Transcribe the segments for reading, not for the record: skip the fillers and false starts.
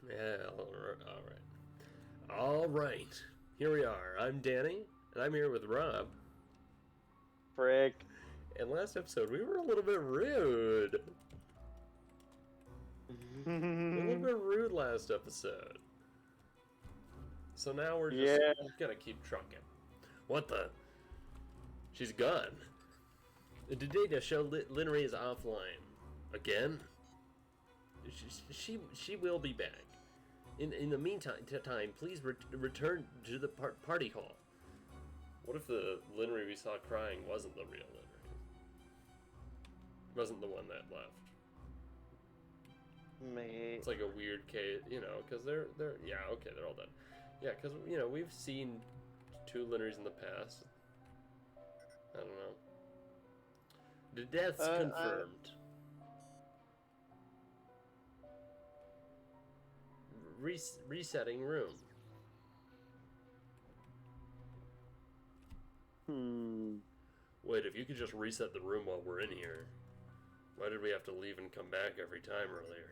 Yeah, all right. Here we are. I'm Danny, and I'm here with Rob. Frick. And last episode, we were a little bit rude. A little bit rude last episode. So now we're just Yeah. gonna keep trucking. What the? She's gone. The data show Linnery is offline. Again? She will be back. In the meantime, please return to the party hall. What if the Linnery we saw crying wasn't the real Linnery? Wasn't the one that left? Mate. It's like a weird case, because they're yeah, okay, they're all dead. Yeah, because we've seen two Linnerys in the past. I don't know. The death's confirmed. Resetting room. Wait, if you could just reset the room while we're in here, why did we have to leave and come back every time earlier?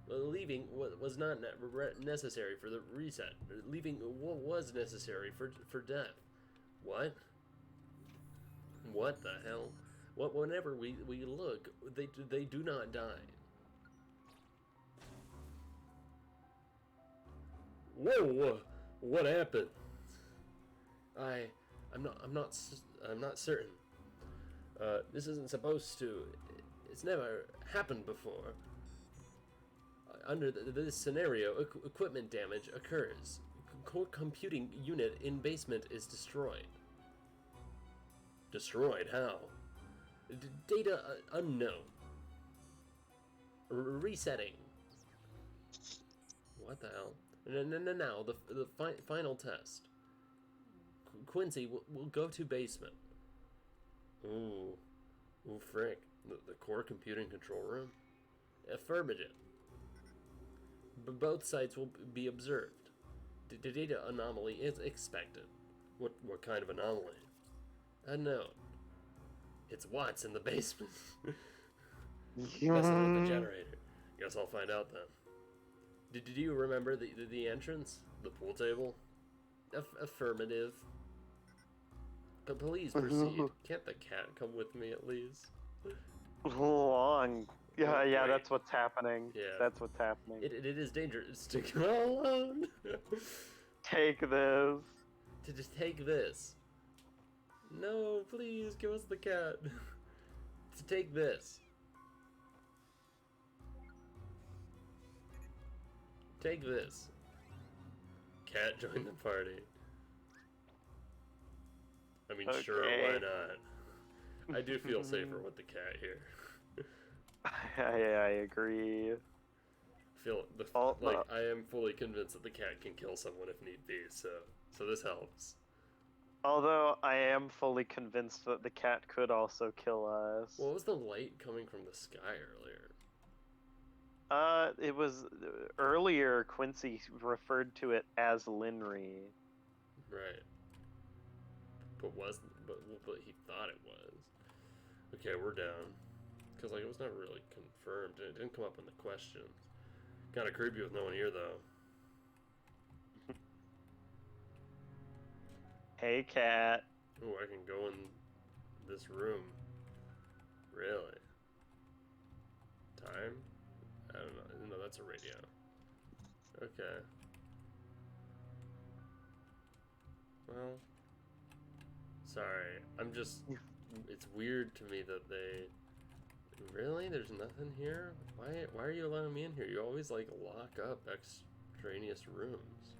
Well, leaving was not necessary for the reset. Leaving was necessary for death. What? What the hell? Whenever we look, they do not die. Whoa! What happened? I'm not certain. This isn't supposed to. It's never happened before. Under this scenario, equipment damage occurs. Core computing unit in basement is destroyed. Destroyed? How? Data unknown. Resetting. What the hell? Now, the final test. Quincy will go to basement. Ooh, frick. The core computing control room? Affirmative. Both sites will be observed. The data anomaly is expected. What kind of anomaly? Unknown. It's Watts in the basement. Messing with the generator. Guess I'll find out then. Did you remember the entrance? The pool table? Affirmative. But please proceed. Can't the cat come with me at least? Long. Yeah, Oh, that's what's happening. Yeah. That's what's happening. It is dangerous to go alone. Take this. To just take this. No, please give us the cat. To take this. Take this. Cat join the party. I mean, Okay. sure, why not? I do feel safer with the cat here. I agree. I am fully convinced that the cat can kill someone if need be, so this helps. Although I am fully convinced that the cat could also kill us. What was the light coming from the sky earlier? It was earlier. Quincy referred to it as Linnery. Right. But he thought it was. Okay, we're down. Because it was not really confirmed. It didn't come up in the questions. Kinda creepy with no one here, though. Hey, cat. Oh, I can go in this room. Really? Time? I don't know. No, that's a radio. Okay. Well, sorry. It's weird to me that they... Really? There's nothing here? Why are you allowing me in here? You always, lock up extraneous rooms.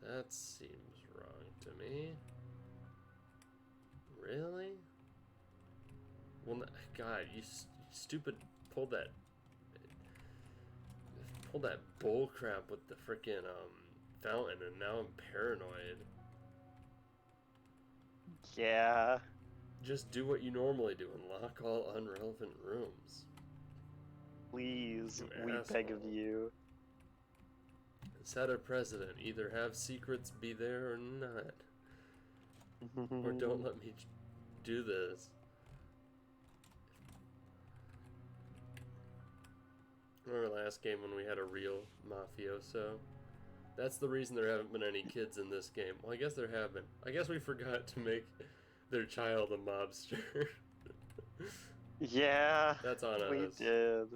That seems wrong to me. Really? Well, God, you stupid... Pull that bull crap with the frickin' fountain, and now I'm paranoid. Yeah. Just do what you normally do and lock all unrelevant rooms. Please, You we beg of asshole. you. Set a precedent. Either have secrets be there or not. Or don't let me do this. Relax. last game when we had a real mafioso. That's the reason there haven't been any kids in this game. Well, I guess there have been. I guess we forgot to make their child a mobster. Yeah, That's on us. we did.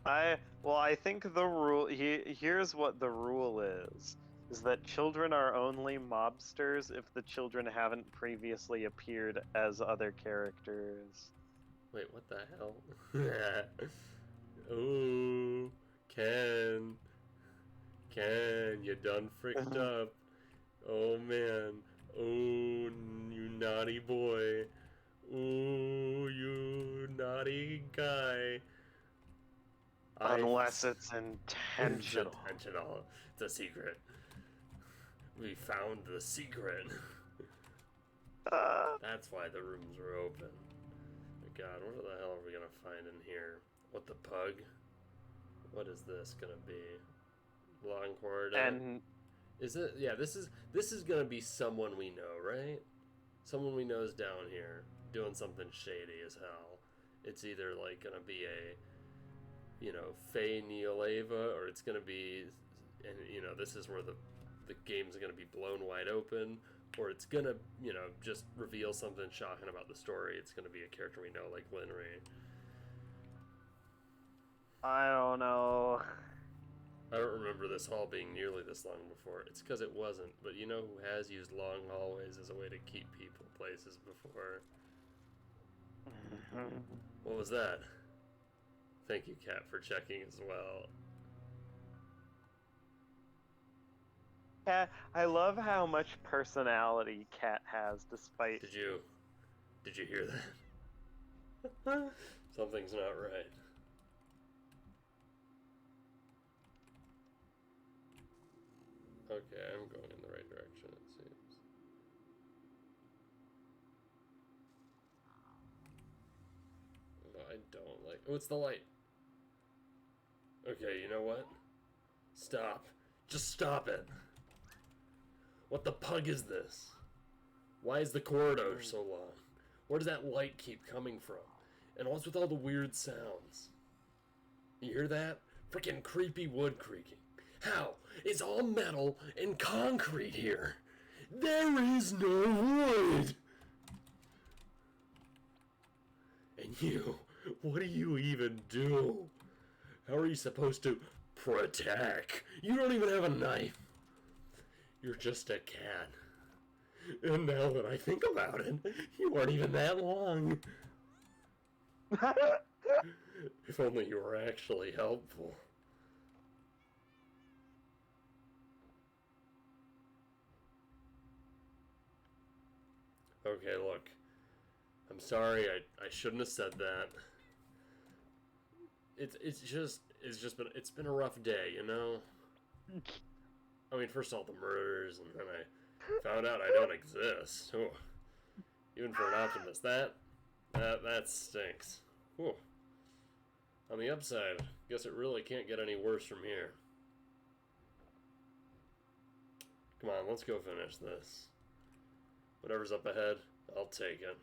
I think the rule here's what the rule is that children are only mobsters if the children haven't previously appeared as other characters. Wait, what the hell? Ooh, Ken, you done fricked up. Oh man, oh you naughty boy. Ooh, you naughty guy. Unless it's intentional. It's intentional. It's a secret. We found the secret. That's why the rooms are open. Oh God, what the hell are we gonna find in here? What the pug? What is this gonna be? Long corridor. And is it? Yeah, this is gonna be someone we know, right? Someone we know is down here doing something shady as hell. It's either like gonna be a, you know, Faye Neolava, or it's gonna be, and you know, this is where the game's gonna be blown wide open, or it's gonna, you know, just reveal something shocking about the story. It's gonna be a character we know, like Linry. I don't know. I don't remember this hall being nearly this long before. It's because it wasn't, but you know who has used long hallways as a way to keep people places before? What was that? Thank you, Kat, for checking as well. Cat, I love how much personality Cat has, despite. Did you hear that? Something's not right. Okay, I'm going in the right direction, it seems. No, I don't like... Oh, it's the light. Okay, you know what? Stop. Just stop it. What the pug is this? Why is the corridor so long? Where does that light keep coming from? And what's with all the weird sounds? You hear that? Freaking creepy wood creaking. How? It's all metal and concrete here. There is no wood. And you, what do you even do? How are you supposed to protect? You don't even have a knife. You're just a cat. And now that I think about it, you aren't even that long. If only you were actually helpful. Okay, look. I'm sorry, I shouldn't have said that. It's been a rough day, you know? I mean, first all the murders, and then I found out I don't exist. Ooh. Even for an optimist, that stinks. Ooh. On the upside, guess it really can't get any worse from here. Come on, let's go finish this. Whatever's up ahead, I'll take it.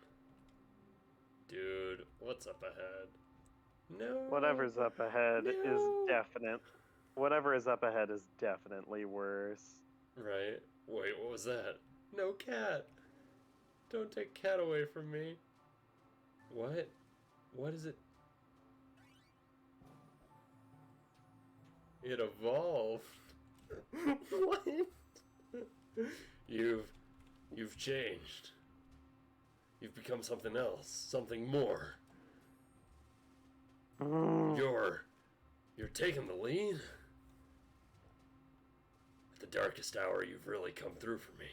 Dude, what's up ahead? No. Whatever's up ahead No. is definite. Whatever is up ahead is definitely worse. Right? Wait, what was that? No cat. Don't take cat away from me. What? What is it? It evolved. What? You've changed. You've become something else, something more. You're taking the lead. At the darkest hour, you've really come through for me.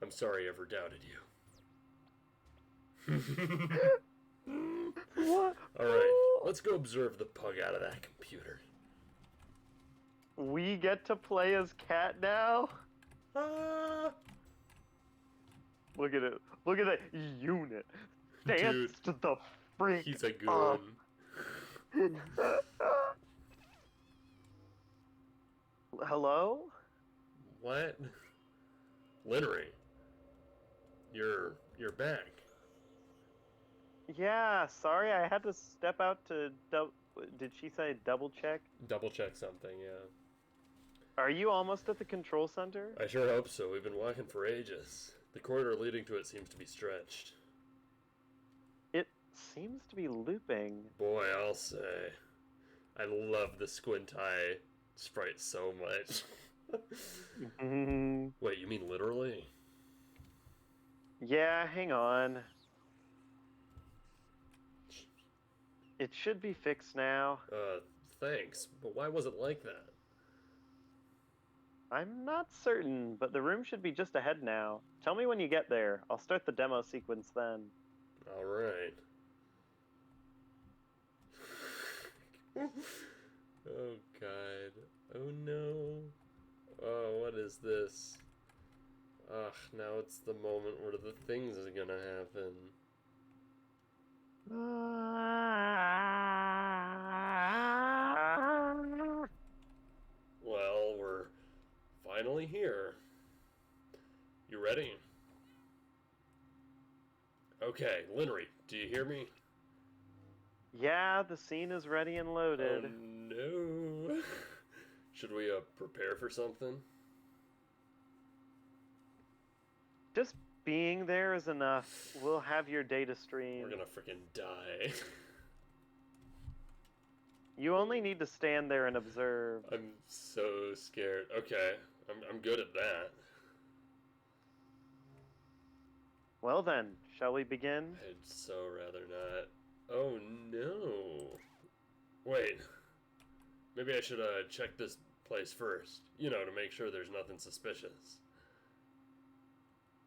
I'm sorry I ever doubted you. What? Alright, let's go observe the pug out of that computer. We get to play as Cat now? Look at it. Look at that unit. Dance to the freak. He's a goon. Hello? What? Linry. You're back. Yeah, sorry, I had to step out to did she say double check? Double check something, yeah. Are you almost at the control center? I sure hope so. We've been walking for ages. The corridor leading to it seems to be stretched. It seems to be looping. Boy, I'll say. I love the squint eye sprite so much. Wait, you mean literally? Yeah, hang on. It should be fixed now. Thanks, but why was it like that? I'm not certain, but the room should be just ahead now. Tell me when you get there. I'll start the demo sequence then. Alright. Oh god. Oh no. Oh, what is this? Ugh, now it's the moment where the things are gonna happen. Well, we're finally here. You ready? Okay, Linnery, do you hear me? Yeah, the scene is ready and loaded. Oh no. Should we prepare for something? Just being there is enough. We'll have your data stream. We're gonna freaking die. You only need to stand there and observe. I'm so scared. Okay, I'm good at that. Well then, shall we begin? I'd so rather not. Oh no. Wait. Maybe I should check this place first. You know, to make sure there's nothing suspicious.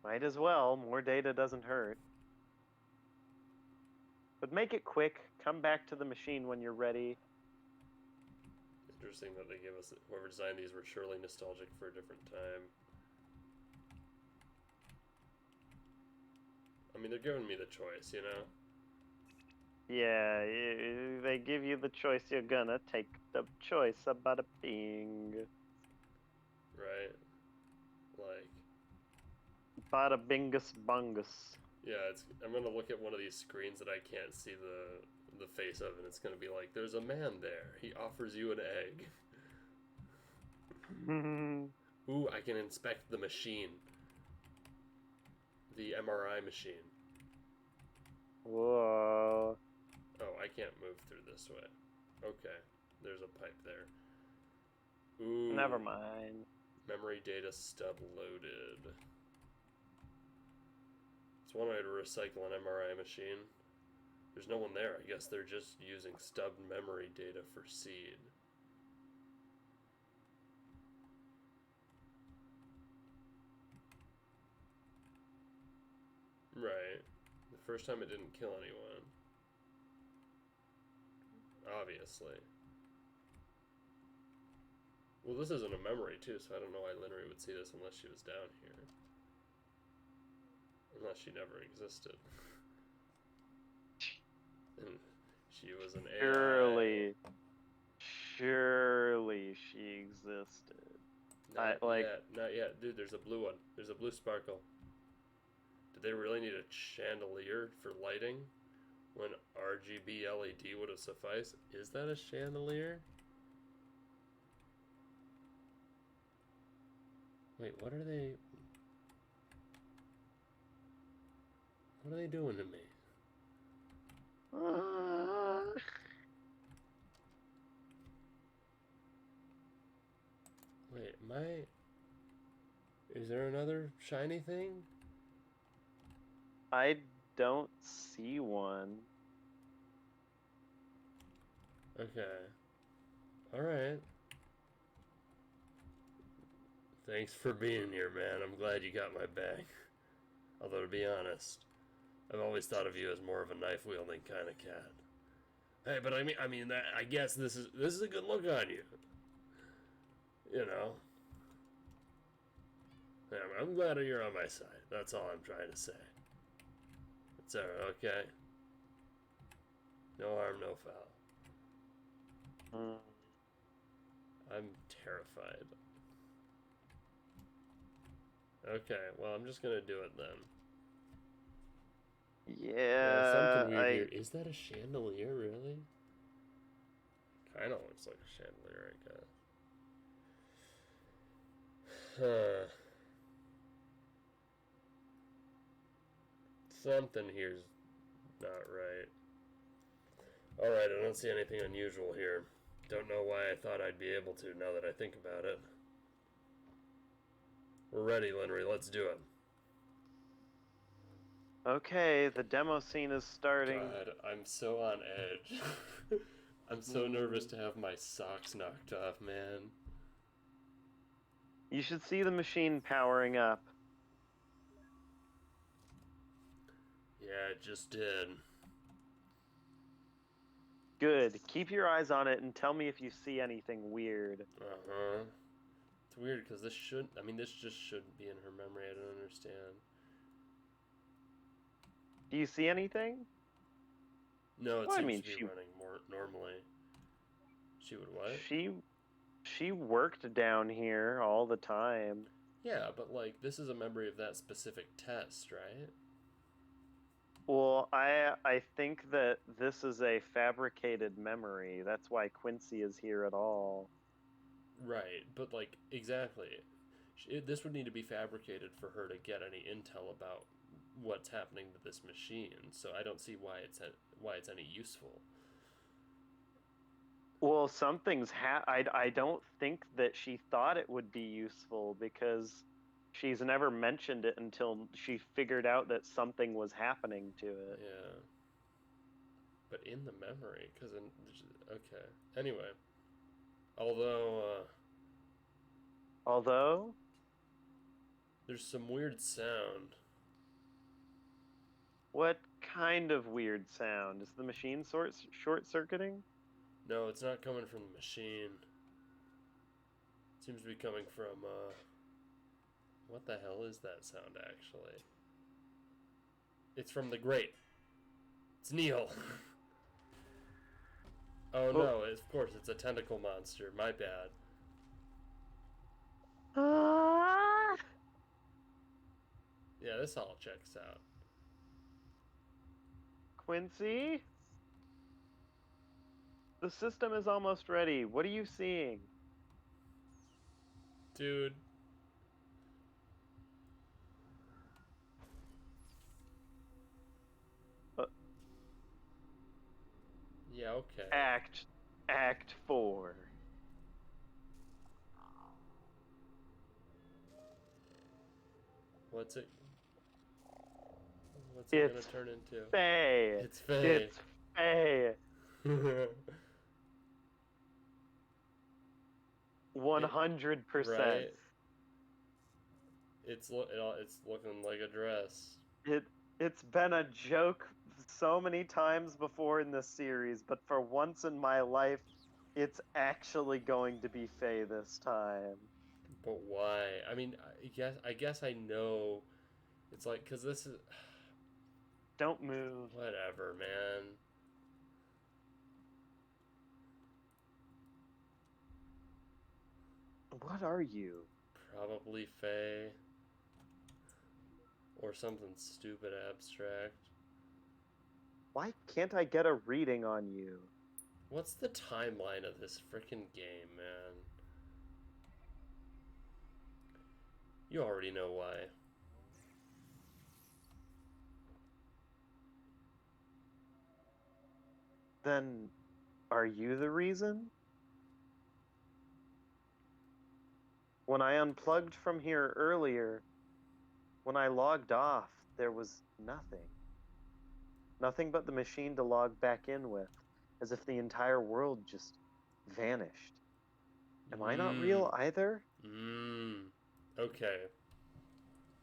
Might as well, more data doesn't hurt. But make it quick, come back to the machine when you're ready. Interesting that they give us, whoever designed these were surely nostalgic for a different time. I mean, they're giving me the choice, you know? Yeah, they give you the choice, you're gonna take the choice about a ping. Right? Like, Bada bingus bungus. yeah, I'm gonna look at one of these screens that I can't see the face of, and it's gonna be like, there's a man there. He offers you an egg. Ooh, I can inspect the machine. The MRI machine. Whoa. Oh, I can't move through this way. Okay, there's a pipe there. Ooh. Never mind. Memory data stub loaded. It's one way to recycle an MRI machine. There's no one there. I guess they're just using stubbed memory data for seed. Right. The first time it didn't kill anyone. Obviously. Well, this isn't a memory, too, so I don't know why Linnery would see this unless she was down here. Unless she never existed. And she was an AI. Surely she existed. Not yet. Dude, there's a blue one. There's a blue sparkle. Did they really need a chandelier for lighting when RGB LED would have sufficed? Is that a chandelier? Wait, what are they doing to me? Wait, is there another shiny thing? I don't see one. Okay. Alright. Thanks for being here, man. I'm glad you got my back. Although, to be honest, I've always thought of you as more of a knife-wielding kind of cat. Hey, but I mean that. I guess this is a good look on you. You know. Yeah, I'm glad you're on my side. That's all I'm trying to say. It's alright, okay? No harm, no foul. I'm terrified. Okay, well, I'm just gonna do it then. Yeah, Something weird here. Is that a chandelier, really? Kind of looks like a chandelier, I guess. Huh. Something here's not right. Alright, I don't see anything unusual here. Don't know why I thought I'd be able to now that I think about it. We're ready, Linry. Let's do it. Okay, the demo scene is starting. God, I'm so on edge. I'm so nervous to have my socks knocked off, man. You should see the machine powering up. Yeah, it just did. Good. Keep your eyes on it and tell me if you see anything weird. Uh-huh. It's weird because this shouldn't, I mean, this just shouldn't be in her memory. I don't understand. Do you see anything? No, it Well, seems to be running more normally. She would what? She worked down here all the time. Yeah, but like this is a memory of that specific test, right? Well, I think that this is a fabricated memory. That's why Quincy is here at all. Right, but like exactly. This would need to be fabricated for her to get any intel about what's happening to this machine. So I don't see why it's any useful. Well, something's I don't think that she thought it would be useful because she's never mentioned it until she figured out that something was happening to it. Yeah. But in the memory, okay. Anyway, Although there's some weird sound. what kind of weird sound? Is the machine short-circuiting? No, it's not coming from the machine. It seems to be coming from, what the hell is that sound, actually? It's from the grate. It's Neil. Oh no, of course, it's a tentacle monster. My bad. Yeah, this all checks out. Quincy? The system is almost ready. What are you seeing? Dude. Yeah, okay. Act 4. What's it gonna turn into? Faye. It's Faye. It's Faye. 100%. Right? It's looking like a dress. It's been a joke so many times before in this series, but for once in my life, it's actually going to be Faye this time. But why? I mean, I guess I know. It's like, cause this is. Don't move. Whatever, man. What are you? Probably Faye. Or something stupid abstract. Why can't I get a reading on you? What's the timeline of this frickin' game, man? You already know why. Then, are you the reason? When I unplugged from here earlier, when I logged off, there was nothing. Nothing but the machine to log back in with, as if the entire world just vanished. Am I not real either? Okay.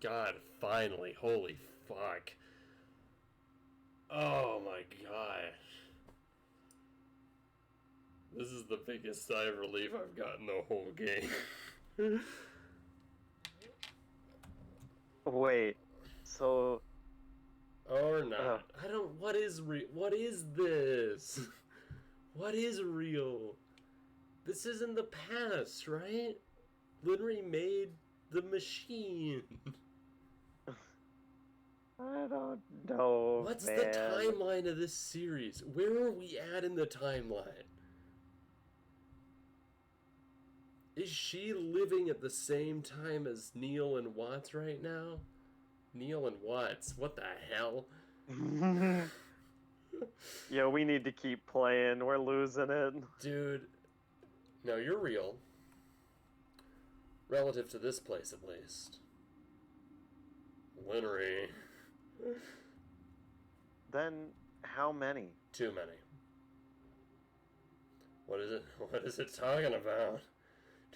God, finally. Holy fuck. Oh my gosh. This is the biggest sigh of relief I've gotten the whole game. Wait, so... Or not. I don't... What is this? What is real? This is in the past, right? Linry made the machine. I don't know, What's man. the timeline of this series? Where are we at in the timeline? Is she living at the same time as Neil and Watts right now? Neil and Watts, what the hell? Yo, we need to keep playing. We're losing it. Dude, no, you're real. Relative to this place, at least. Linery. Then how many? Too many. What is it? What is it talking about?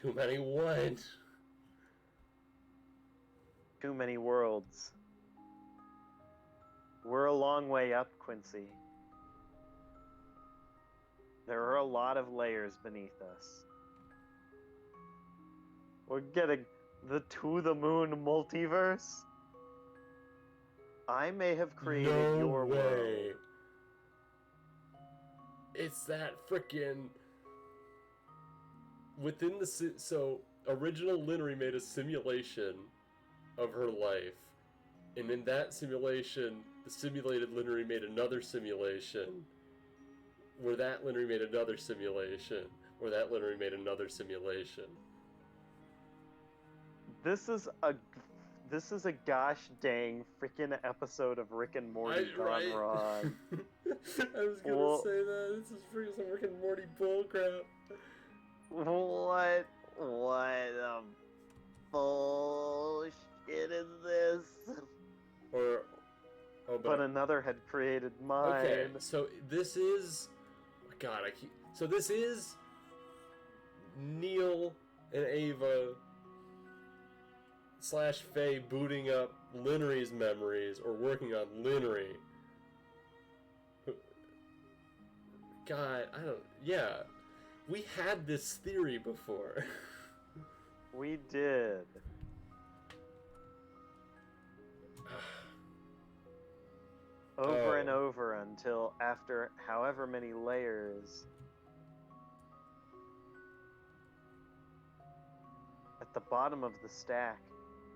Too many what? Too many worlds. We're a long way up, Quincy. There are a lot of layers beneath us. We're getting the To the Moon multiverse. I may have created your world. It's that frickin' within the so original Linery made a simulation of her life, and in that simulation, the simulated Linery made another simulation, where that Linery made another simulation, where that Linery made another simulation. This is a gosh dang freaking episode of Rick and Morty gone wrong. I was gonna say that. This is freaking some Rick and Morty bullcrap. What the bullshit is this? But another had created mine. Okay, so this is... God, so this is Neil and Ava / Faye booting up Linery's memories, or working on Linery. God, I don't... Yeah. We had this theory before. We did. Over and over until after however many layers. At the bottom of the stack,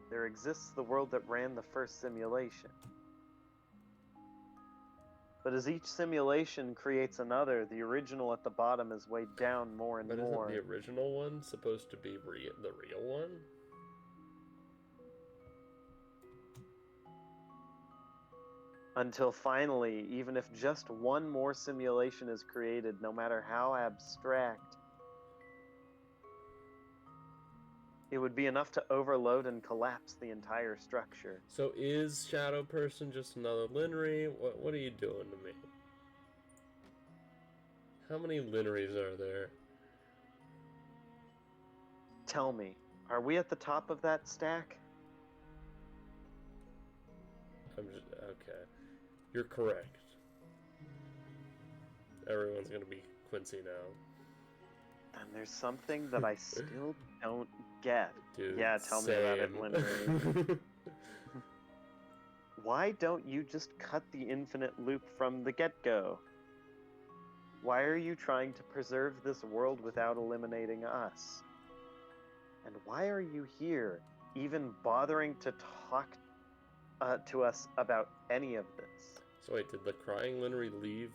there exists the world that ran the first simulation. But as each simulation creates another, the original at the bottom is weighed down more and more. But isn't the original one supposed to be the real one? Until finally, even if just one more simulation is created, no matter how abstract, it would be enough to overload and collapse the entire structure. So is Shadow Person just another Linery? What are you doing to me? How many Linerys are there? Tell me, are we at the top of that stack? Okay. You're correct. Everyone's gonna be Quincy now. And there's something that I still don't get. Dude, yeah, tell me about it, Linda. Why don't you just cut the infinite loop from the get-go? Why are you trying to preserve this world without eliminating us? And why are you here, even bothering to talk to us about any of this? So wait, did the crying Linery leave?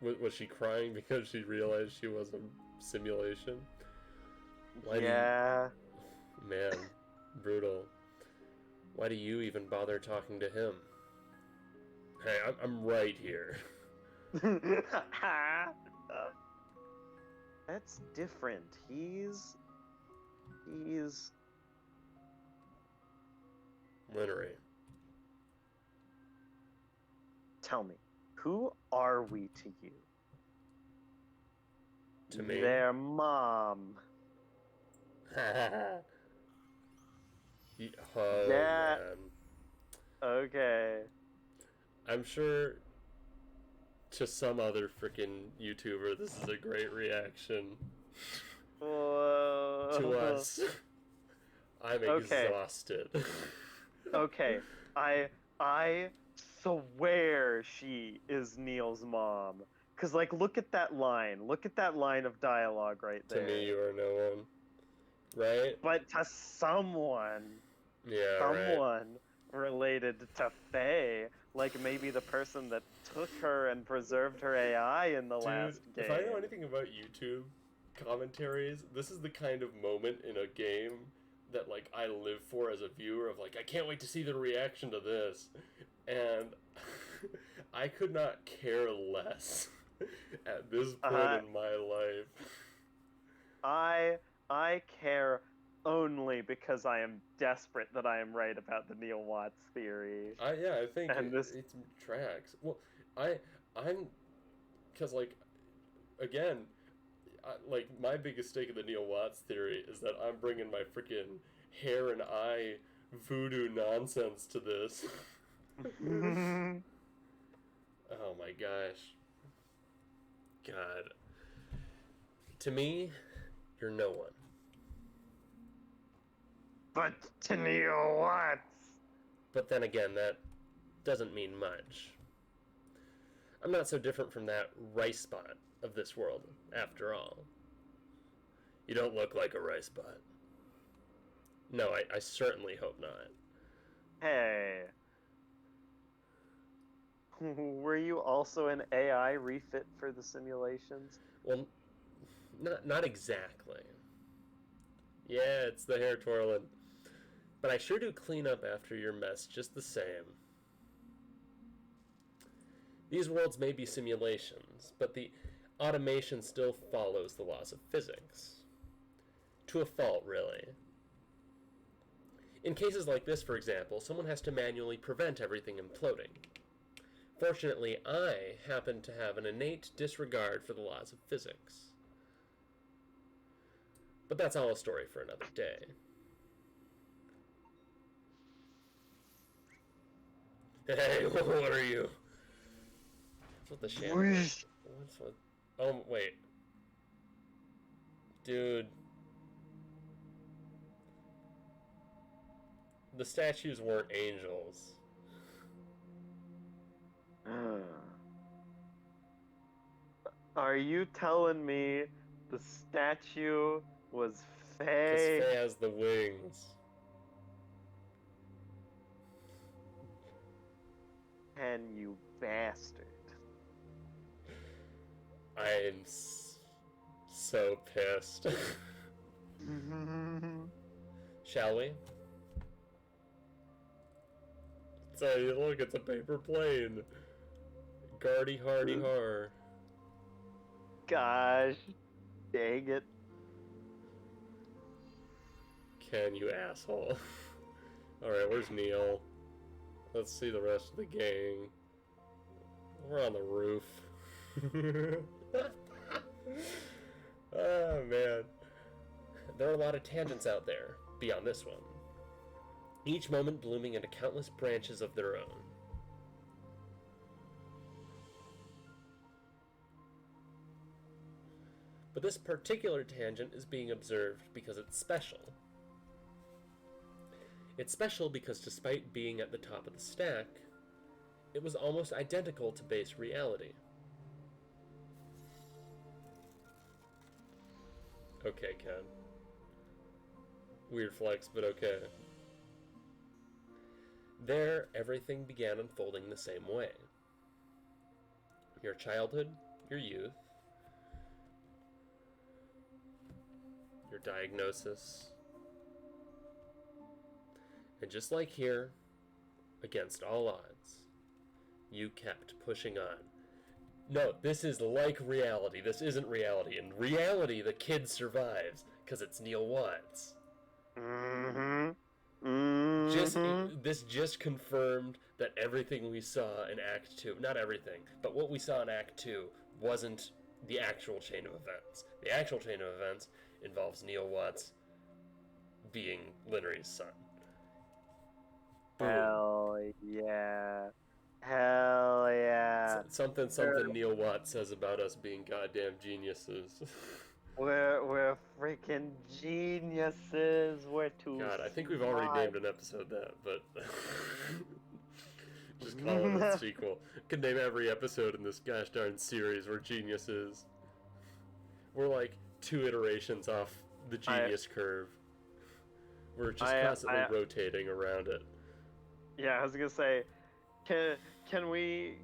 Was she crying because she realized she was a simulation? Yeah. Man, brutal. Why do you even bother talking to him? Hey, I'm right here. That's different. He's Linery. Tell me, who are we to you? To me? Their mom. Oh, Yeah. man. Okay. I'm sure to some other freaking YouTuber this is a great reaction. Whoa. To us. I'm exhausted. Okay. I swear she is Neil's mom. Cause like look at that line. Look at that line of dialogue right there. To me you are no one. Right? But to someone. Yeah, Someone. right. related to Faye, like maybe the person that took her and preserved her AI in the last game. If I know anything about YouTube commentaries, this is the kind of moment in a game that like I live for as a viewer of like I can't wait to see the reaction to this. And I could not care less at this point in my life. I care only because I am desperate that I am right about the Neil Watts theory. I think And it tracks. Well, I'm because like again, like my biggest stake in the Neil Watts theory is that I'm bringing my freaking hair and eye voodoo nonsense to this. Oh my gosh. God. To me, you're no one. But to Neil Watts. But then again, that doesn't mean much. I'm not so different from that rice spot of this world, after all. You don't look like a rice spot. No, I certainly hope not. Hey. Were you also an AI refit for the simulations? Well, not exactly. Yeah, it's the hair twirling. But I sure do clean up after your mess just the same. These worlds may be simulations, but the automation still follows the laws of physics. To a fault, really. In cases like this, for example, someone has to manually prevent everything imploding. Fortunately, I happen to have an innate disregard for the laws of physics. But that's all a story for another day. Hey, what are you? What's with the shadow? What's with... Oh, wait. Dude. The statues weren't angels. Are you telling me the statue was Faye? Because Faye has the wings. And you bastard. I'm so pissed. Shall we? Say, look, it's a paper plane. Gardy hardy har. Gosh, dang it. Can you asshole? Alright, where's Neil? Let's see the rest of the gang. We're on the roof. Oh, man. There are a lot of tangents out there, beyond this one. Each moment blooming into countless branches of their own. But this particular tangent is being observed because it's special. It's special because despite being at the top of the stack, it was almost identical to base reality. Okay, Ken. Weird flex, but okay. There, everything began unfolding the same way. Your childhood, your youth, your diagnosis, and just like here, against all odds, you kept pushing on. No, this is like reality. This isn't reality. In reality, the kid survives, because it's Neil Watts. This just confirmed that everything we saw in Act 2, not everything, but what we saw in Act 2 wasn't the actual chain of events. The actual chain of events involves Neil Watts being Linnery's son. Boom. Hell yeah. Hell yeah. Something Neil Watts says about us being goddamn geniuses. We're freaking geniuses. We're too God, I think we've already named an episode that, but just call it a sequel. Could name every episode in this gosh darn series. We're geniuses. We're like 2 iterations off the genius curve. We're just constantly rotating around it. Yeah, I was gonna say, can can we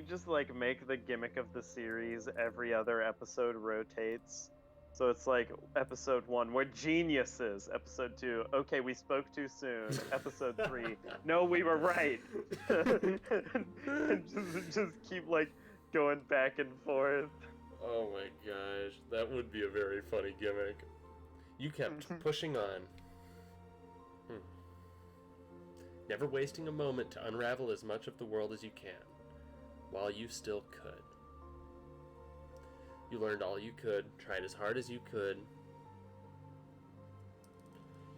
just like make the gimmick of the series every other episode rotates? So it's like episode 1, we're geniuses. Episode 2, okay, we spoke too soon. Episode 3, no, we were right. and just keep like going back and forth. Oh my gosh, that would be a very funny gimmick. You kept pushing on. Never wasting a moment to unravel as much of the world as you can, while you still could. You learned all you could, tried as hard as you could.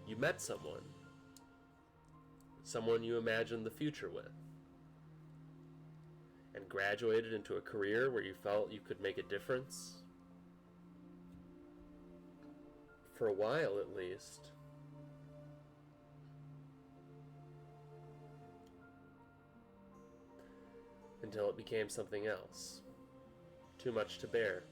You met someone you imagined the future with, and graduated into a career where you felt you could make a difference. For a while, at least. Until it became something else. Too much to bear.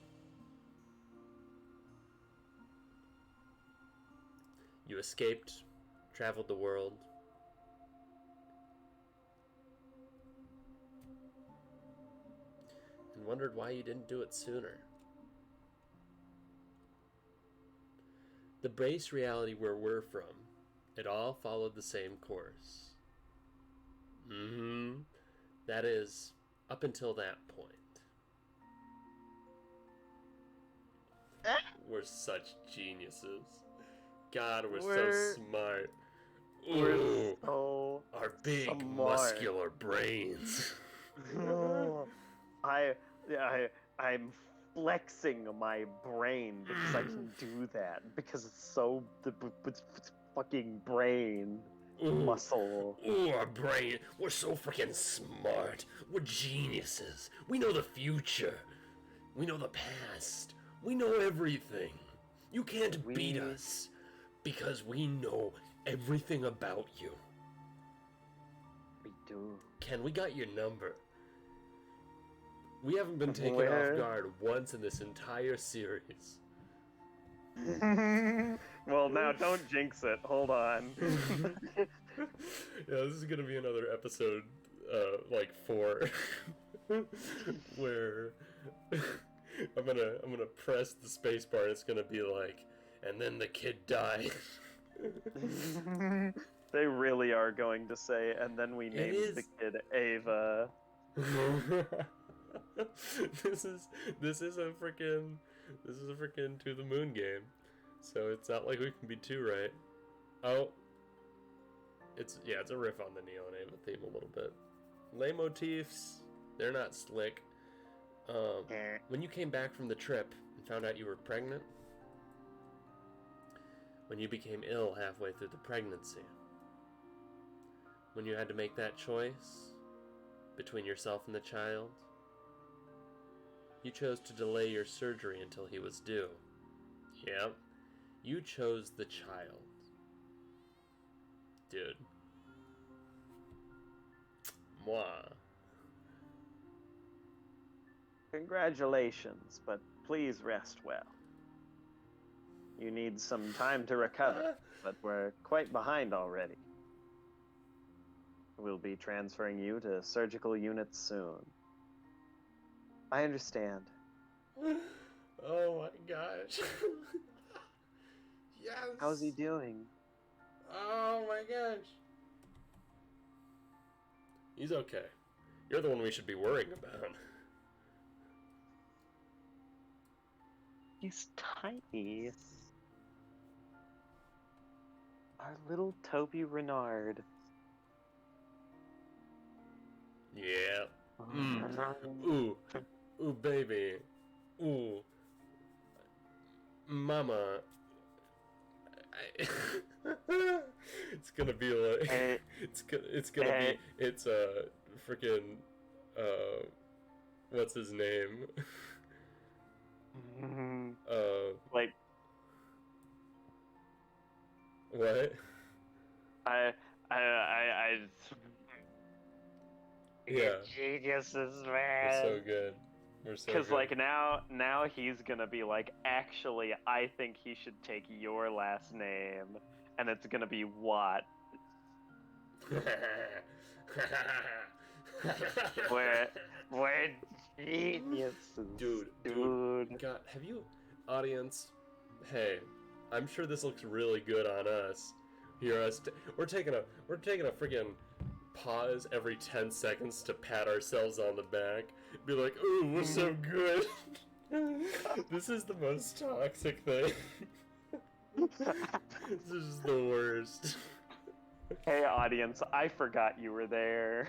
You escaped, traveled the world, and wondered why you didn't do it sooner. The base reality where we're from, it all followed the same course. That is, up until that point. We're such geniuses. God, we're so smart. We're so our big smart. muscular brains. I'm flexing my brain because I can do that because it's fucking brain. Muscle. Ooh, our brain. We're so freaking smart. We're geniuses. We know the future. We know the past. We know everything. You can't beat us because we know everything about you. We do. Ken, we got your number. We haven't been taken off guard once in this entire series. Well, now don't jinx it. Hold on. Yeah, this is gonna be another episode, like 4, where I'm gonna press the space bar. And it's gonna be like, and then the kid died. They really are going to say, and then we named the kid Ava. This is a freaking to the moon game, so it's not like we can be too right. Oh, it's a riff on the Neo and Ava theme a little bit. Lay motifs, they're not slick. When you came back from the trip and found out you were pregnant, when you became ill halfway through the pregnancy, when you had to make that choice between yourself and the child, you chose to delay your surgery until he was due. Yep, you chose the child. Dude. Moi. Congratulations, but please rest well. You need some time to recover, but we're quite behind already. We'll be transferring you to surgical units soon. I understand. Oh my gosh. Yes. How's he doing? Oh my gosh. He's okay. You're the one we should be worrying about. He's tiny. Our little Toby Renard. Yeah. Ooh. Ooh, baby. Ooh. Mama. It's gonna be like it's freaking what's his name? Like what? I Yeah. Geniuses, man. We're so good. Because like now he's gonna be like, actually, I think he should take your last name, and it's gonna be Watt. We're geniuses, Dude. God, have you, audience? Hey, I'm sure this looks really good on us. We're taking a freaking pause every 10 seconds to pat ourselves on the back. Be like, ooh, we're so good. This is the most toxic thing. This is the worst. Hey audience, I forgot you were there.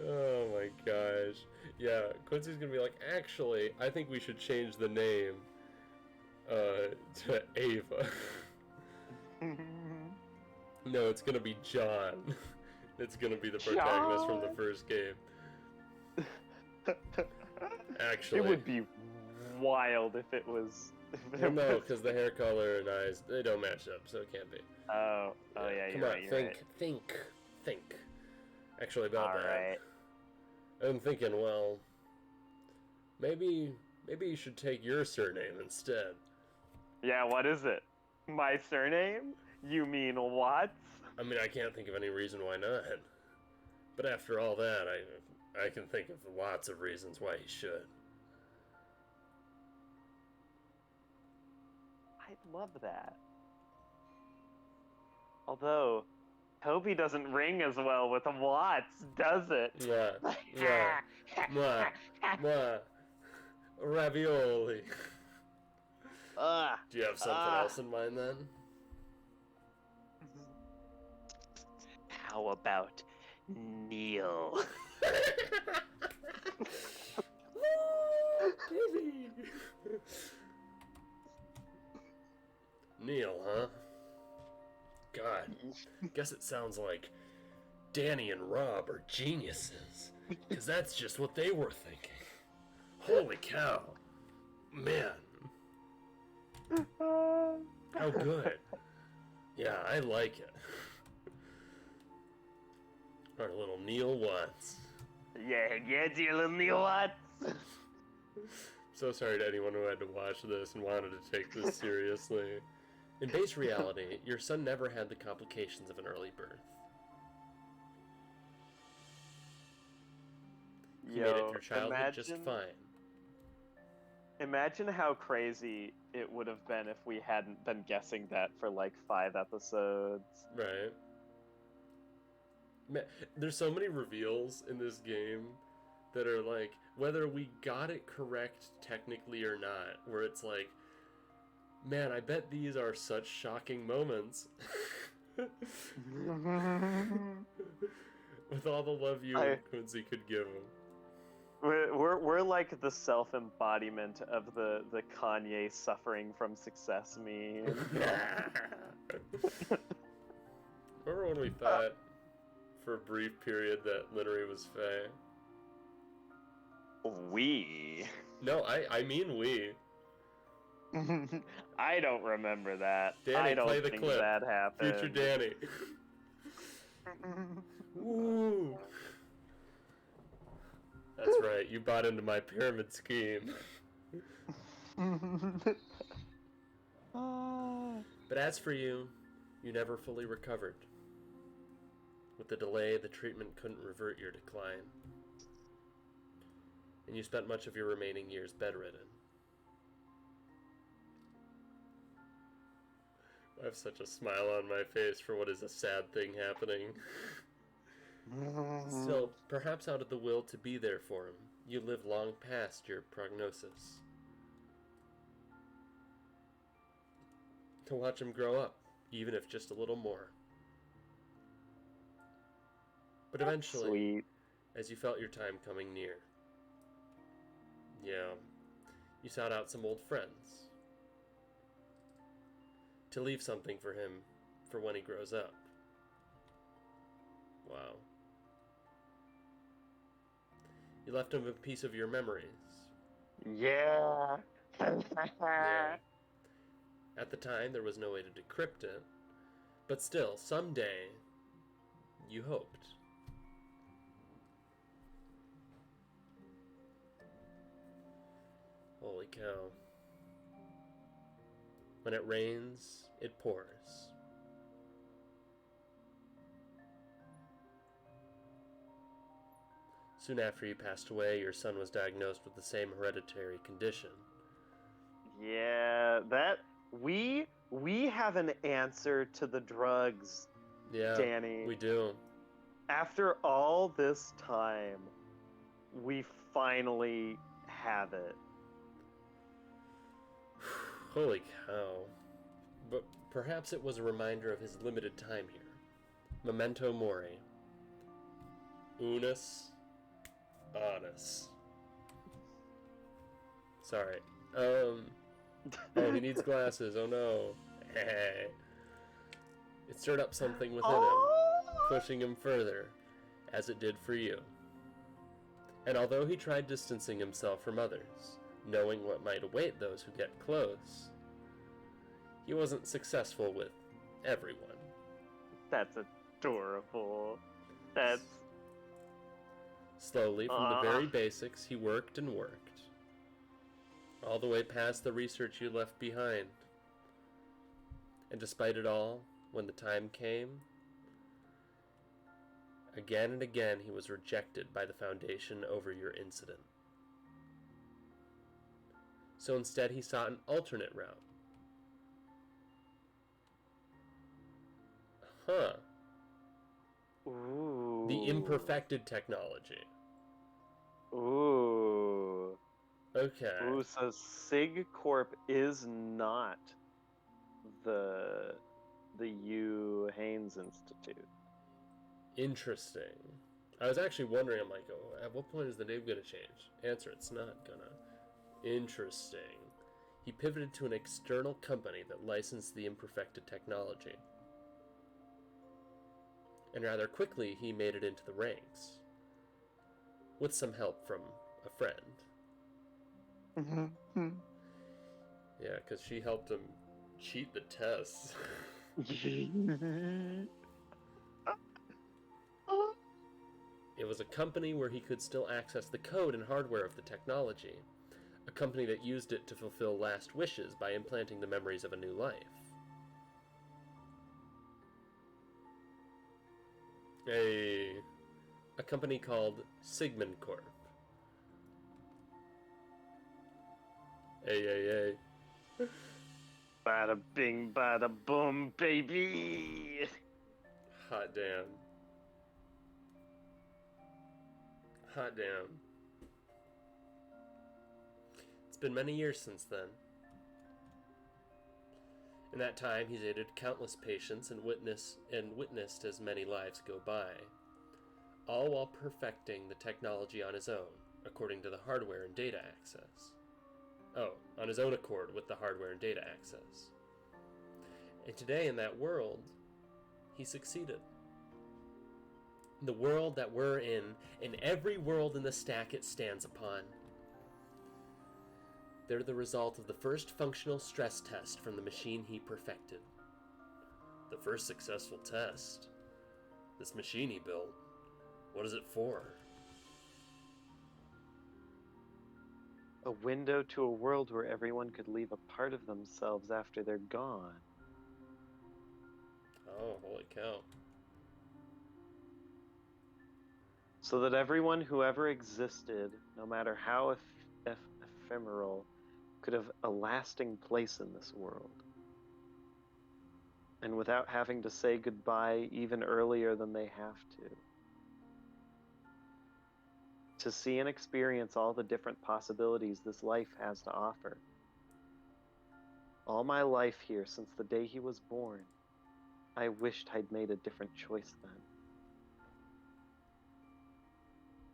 Oh my gosh. Yeah, Quincy's gonna be like, actually, I think we should change the name to Ava. No, it's gonna be John. It's gonna be the protagonist from the first game. Actually, it would be wild if it was. Well, no, because the hair color and eyes, they don't match up, so it can't be. Oh yeah, Come you're on, right. think. Actually, about All that. right. I'm thinking, well, maybe you should take your surname instead. Yeah, what is it? My surname? You mean what? I mean, I can't think of any reason why not. But after all that, I can think of lots of reasons why he should. I'd love that. Although, Toby doesn't ring as well with Watts, does it? Mwah. Ravioli. Ugh. Do you have something else in mind then? How about Neil? Baby. Neil, huh? God, guess it sounds like Danny and Rob are geniuses, because that's just what they were thinking. Holy cow. Man. How good. Yeah, I like it. Our little Neil Watts. Yeah, dear little Neil Watts. So sorry to anyone who had to watch this and wanted to take this seriously. In base reality, your son never had the complications of an early birth. He made it through childhood just fine. Imagine how crazy it would have been if we hadn't been guessing that for like 5 episodes. Right. Man, there's so many reveals in this game that are like, whether we got it correct technically or not, where it's like, man, I bet these are such shocking moments. With all the love you and Quincy could give him. We're like the self-embodiment of the Kanye suffering from success meme. Remember when we thought for a brief period that Linnery was Faye? We? No, I mean we. I don't remember that. Danny, I don't play the think clip. that happened. Future Danny. Woo! That's right, you bought into my pyramid scheme. But as for you, you never fully recovered. With the delay, the treatment couldn't revert your decline. And you spent much of your remaining years bedridden. I have such a smile on my face for what is a sad thing happening. Still, perhaps out of the will to be there for him, you live long past your prognosis. To watch him grow up, even if just a little more. But eventually, Sweet. as you felt your time coming near, you sought out some old friends. To leave something for him for when he grows up. Wow. You left him a piece of your memories. Yeah. Yeah. At the time, there was no way to decrypt it, but still, someday, you hoped. Holy cow. When it rains, it pours. Soon after you passed away, your son was diagnosed with the same hereditary condition. Yeah, that we have an answer to the drugs, Yeah, Danny. we do. After all this time, we finally have it. Holy cow. But perhaps it was a reminder of his limited time here. Memento mori. Unus annus. Sorry. Oh, he needs glasses. Oh no. It stirred up something within him, pushing him further, as it did for you. And although he tried distancing himself from others, knowing what might await those who get close, he wasn't successful with everyone. That's adorable. That's... Slowly, from the very basics, he worked and worked, all the way past the research you left behind. And despite it all, when the time came, again and again he was rejected by the Foundation over your incident. So instead he sought an alternate route. Huh. Ooh. The imperfected technology. Ooh. Okay. Ooh, so SigCorp is not the U. Haynes Institute. Interesting. I was actually wondering, I'm like, oh, at what point is the name gonna change? Answer, it's not gonna. Interesting. He pivoted to an external company that licensed the imperfected technology. And rather quickly, he made it into the ranks. With some help from a friend. Mm-hmm. Yeah, because she helped him cheat the tests. It was a company where he could still access the code and hardware of the technology. A company that used it to fulfill last wishes by implanting the memories of a new life. A company called Sigmund Corp. Hey. Bada bing, bada boom, baby. Hot damn. Hot damn. It's been many years since then. In that time, he's aided countless patients and witnessed as many lives go by, all while perfecting the technology on his own, according to the hardware and data access. Oh, on his own accord with the hardware and data access. And today in that world, he succeeded. The world that we're in every world in the stack it stands upon. They're the result of the first functional stress test from the machine he perfected. The first successful test. This machine he built. What is it for? A window to a world where everyone could leave a part of themselves after they're gone. Oh, holy cow. So that everyone who ever existed, no matter how ephemeral, could have a lasting place in this world. And without having to say goodbye even earlier than they have to. To see and experience all the different possibilities this life has to offer. All my life here, since the day he was born, I wished I'd made a different choice then.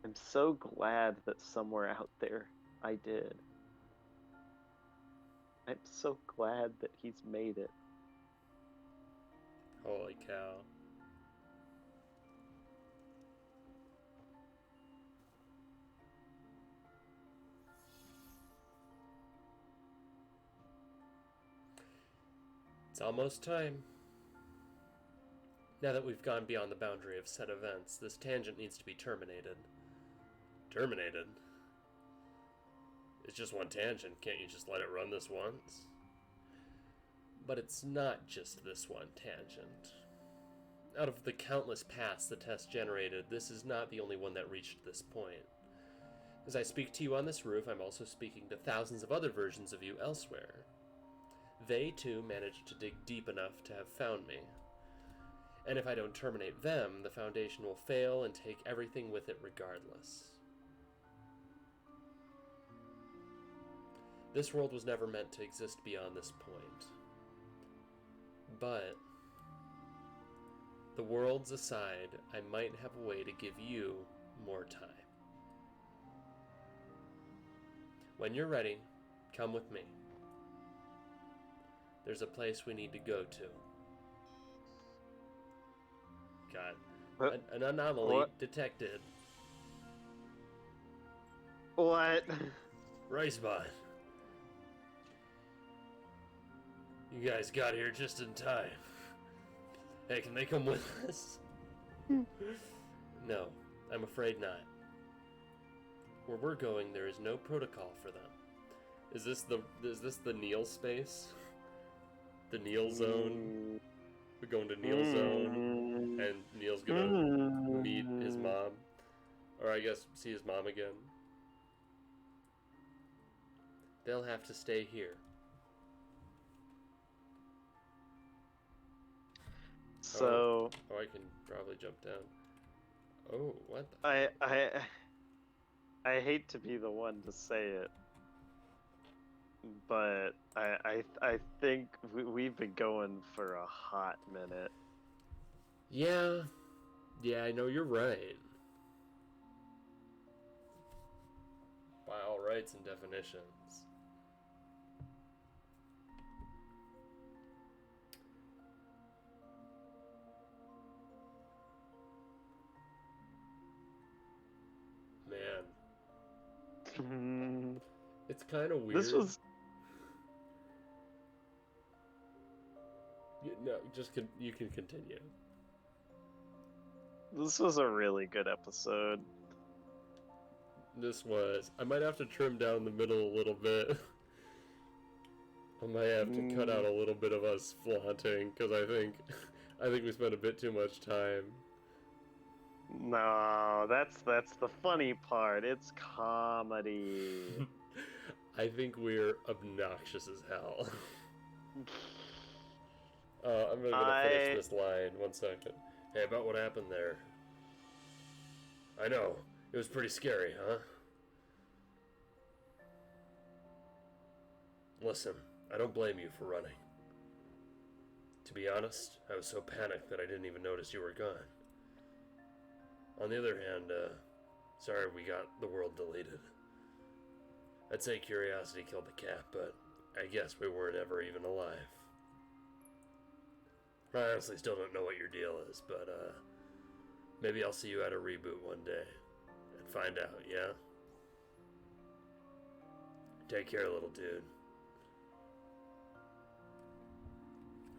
I'm so glad that somewhere out there I did. I'm so glad that he's made it. Holy cow. It's almost time. Now that we've gone beyond the boundary of set events, this tangent needs to be terminated. Terminated? It's just one tangent. Can't you just let it run this once? But it's not just this one tangent. Out of the countless paths the test generated, this is not the only one that reached this point. As I speak to you on this roof, I'm also speaking to thousands of other versions of you elsewhere. They, too, managed to dig deep enough to have found me. And if I don't terminate them, the Foundation will fail and take everything with it regardless. This world was never meant to exist beyond this point. But, the worlds aside, I might have a way to give you more time. When you're ready, come with me. There's a place we need to go to. Got an anomaly detected. What? Ricebot. You guys got here just in time. Hey, can they come with us? No, I'm afraid not. Where we're going, there is no protocol for them. Is this the Neil space? The Neil zone? We're going to Neil zone, and Neil's gonna meet his mom, or I guess see his mom again. They'll have to stay here. So I can probably jump down. Oh, what the? I hate to be the one to say it, but I think we've been going for a hot minute. Yeah, I know you're right. By all rights and definitions. Man. It's kind of weird. This was... No, you can continue. This was a really good episode. This was. I might have to trim down the middle a little bit. I might have to cut out a little bit of us flaunting, because I think we spent a bit too much time. No, that's the funny part. It's comedy. I think we're obnoxious as hell. I'm gonna finish this line. 1 second. Hey, about what happened there. I know. It was pretty scary, huh? Listen, I don't blame you for running. To be honest, I was so panicked that I didn't even notice you were gone. On the other hand, sorry we got the world deleted. I'd say curiosity killed the cat, but I guess we weren't ever even alive. I honestly still don't know what your deal is, but maybe I'll see you at a reboot one day and find out, yeah? Take care, little dude.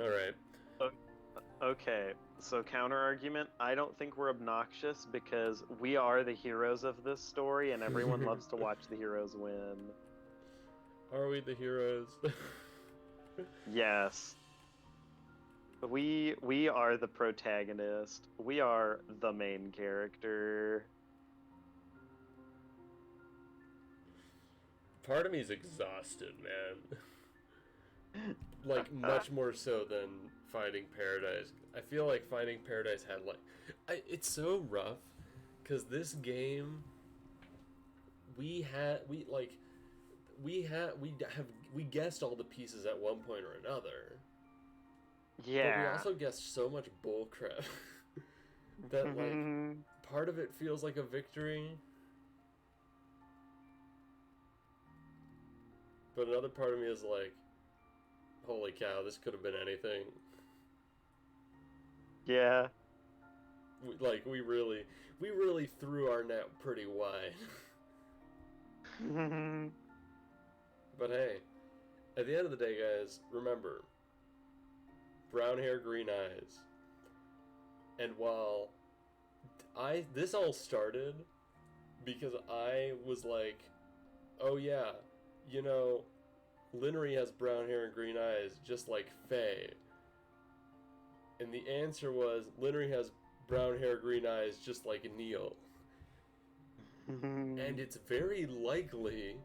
Alright. Okay, so counter argument, I don't think we're obnoxious because we are the heroes of this story and everyone loves to watch the heroes win. Are we the heroes? Yes. We are the protagonist. We are the main character. Part of me is exhausted, man. Like, much more so than Finding Paradise. I feel like Finding Paradise had, like... it's so rough, because this game... We guessed all the pieces at one point or another. Yeah. But we also guessed so much bullcrap that, like, part of it feels like a victory. But another part of me is like, holy cow, this could have been anything. Yeah. We really threw our net pretty wide. But hey, at the end of the day, guys, remember, brown hair, green eyes. And while this all started because I was like, oh yeah, you know, Linery has brown hair and green eyes, just like Faye. And the answer was, Linery has brown hair, green eyes, just like Neil. And it's very likely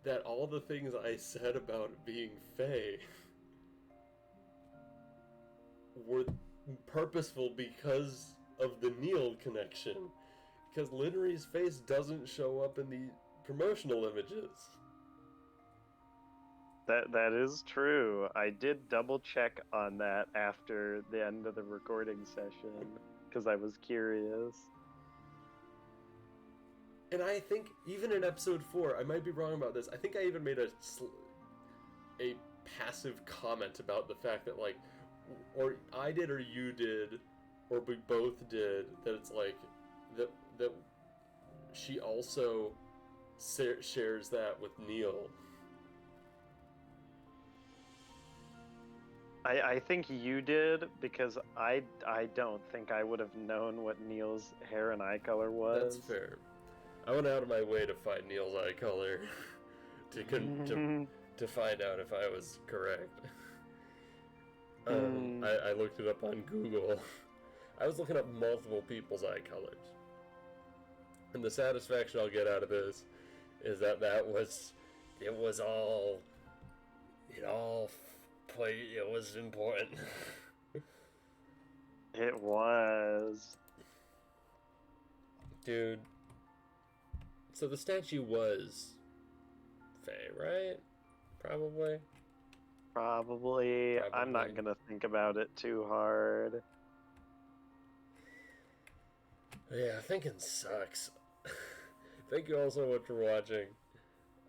that all the things I said about being Faye were purposeful because of the Neil connection. Because Linery's face doesn't show up in the promotional images. That is true. I did double check on that after the end of the recording session because I was curious. And I think even in episode 4, I might be wrong about this. I think I even made a passive comment about the fact that, like, or I did or you did or we both did, that it's like that she also shares that with Neil. I think you did, because I don't think I would have known what Neil's hair and eye color was. That's fair. I went out of my way to find Neil's eye color to find out if I was correct. I looked it up on Google. I was looking up multiple people's eye colors. And the satisfaction I'll get out of this is that it was important. It was. Dude. So the statue was Faye, right? Probably. I'm not gonna think about it too hard. Yeah, thinking sucks. Thank you all so much for watching.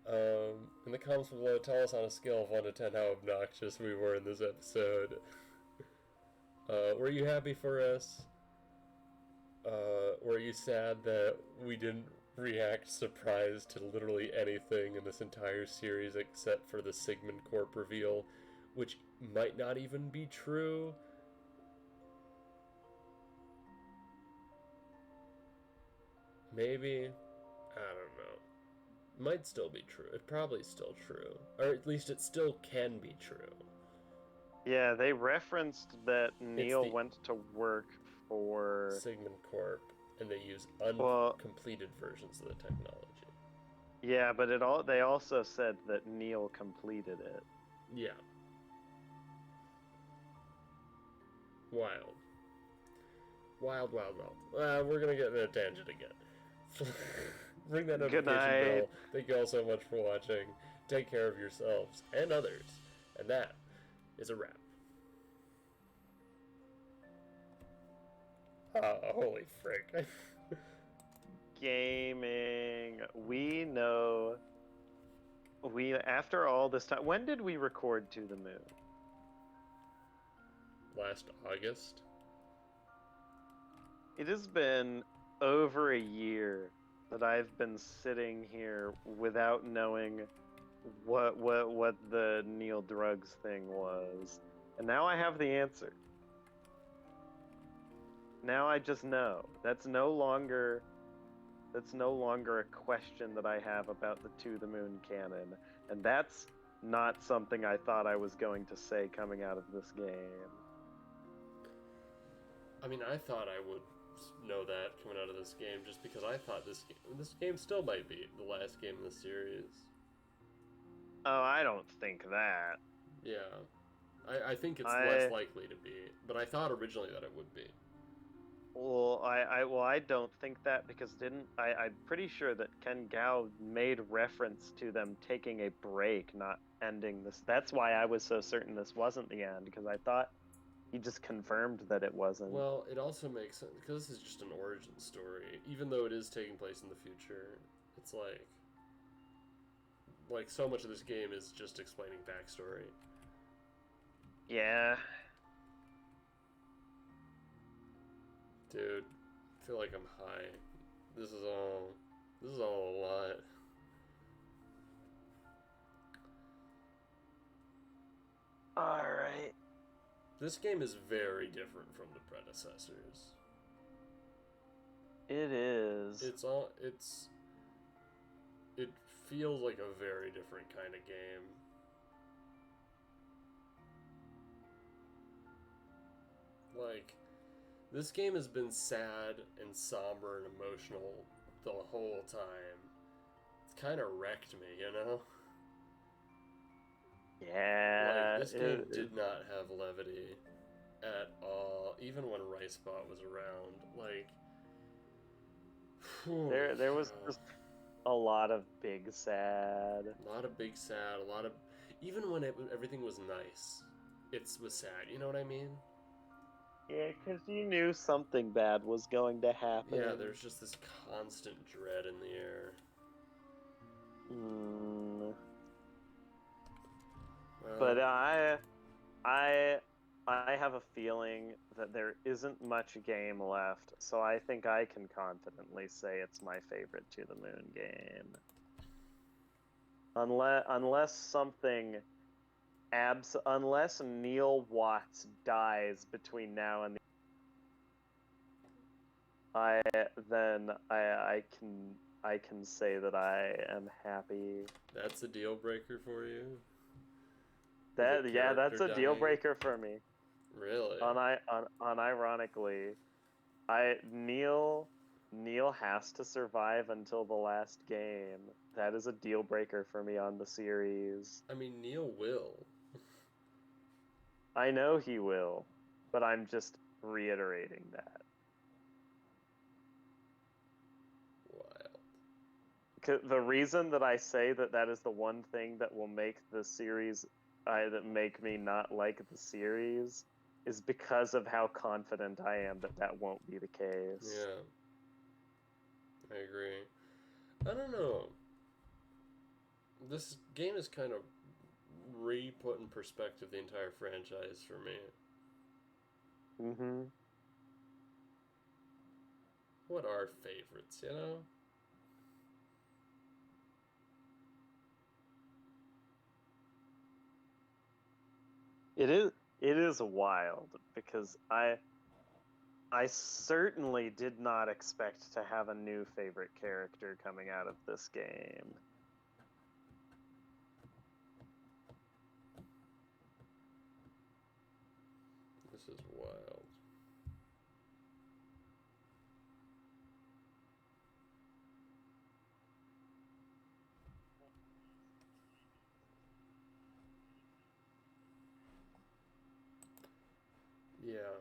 In the comments below, tell us on a scale of 1 to 10 how obnoxious we were in this episode. Were you happy for us? Were you sad that we didn't react surprised to literally anything in this entire series except for the Sigmund Corp reveal, which might not even be true? Maybe. I don't know. Might still be true. It's probably still true. Or at least it still can be true. Yeah, they referenced that Neil went to work for Sigmund Corp, and they use uncompleted versions of the technology. Yeah, but they also said that Neil completed it. Yeah. Wild. Wild, wild, wild. We're gonna get in a tangent again. Ring that notification bell. Thank you all so much for watching. Take care of yourselves and others. And that is a wrap. Holy frick. Gaming. We know. After all this time, when did we record To the Moon? Last August. It has been over a year that I've been sitting here without knowing what the Neil drugs thing was. And now I have the answer. Now I just know. That's no longer a question that I have about the To the Moon canon. And that's not something I thought I was going to say coming out of this game. I mean, I thought I would know that coming out of this game, just because I thought this game still might be the last game in the series. Oh, I don't think that. Yeah. I think it's less likely to be, but I thought originally that it would be. Well, I don't think that, because I'm pretty sure that Ken Gao made reference to them taking a break, not ending this. That's why I was so certain this wasn't the end, because I thought he just confirmed that it wasn't. Well, it also makes sense, because this is just an origin story. Even though it is taking place in the future, it's like so much of this game is just explaining backstory. Yeah. Dude, I feel like I'm high. This is all a lot. Alright. This game is very different from the predecessors. It is. It feels like a very different kind of game. Like, this game has been sad and somber and emotional the whole time. It's kind of wrecked me, you know? Yeah, Like, this game did not have levity at all, even when Ricebot was around. Like, there was just a lot of big sad. a lot of big sad, a lot of, even when everything was nice, it was sad. You know what I mean? Yeah, because you knew something bad was going to happen. Yeah, there's just this constant dread in the air. But Well, I have a feeling that there isn't much game left, so I think I can confidently say it's my favorite To the Moon game. Unless something unless Neil Watts dies between now and I can say that I am happy. that's a deal breaker for you. That's a deal dying? breaker for me. Really? Unironically, Neil has to survive until the last game. That is a deal breaker for me on the series. I mean, Neil will. I know he will, but I'm just reiterating that. Wild. The reason that I say that is the one thing that will make the series, that make me not like the series, is because of how confident I am that won't be the case. Yeah. I agree. I don't know. This game is kind of re-put in perspective the entire franchise for me. Mm-hmm. What are favorites, you know? It is wild because I certainly did not expect to have a new favorite character coming out of this game. This is wild. Yeah.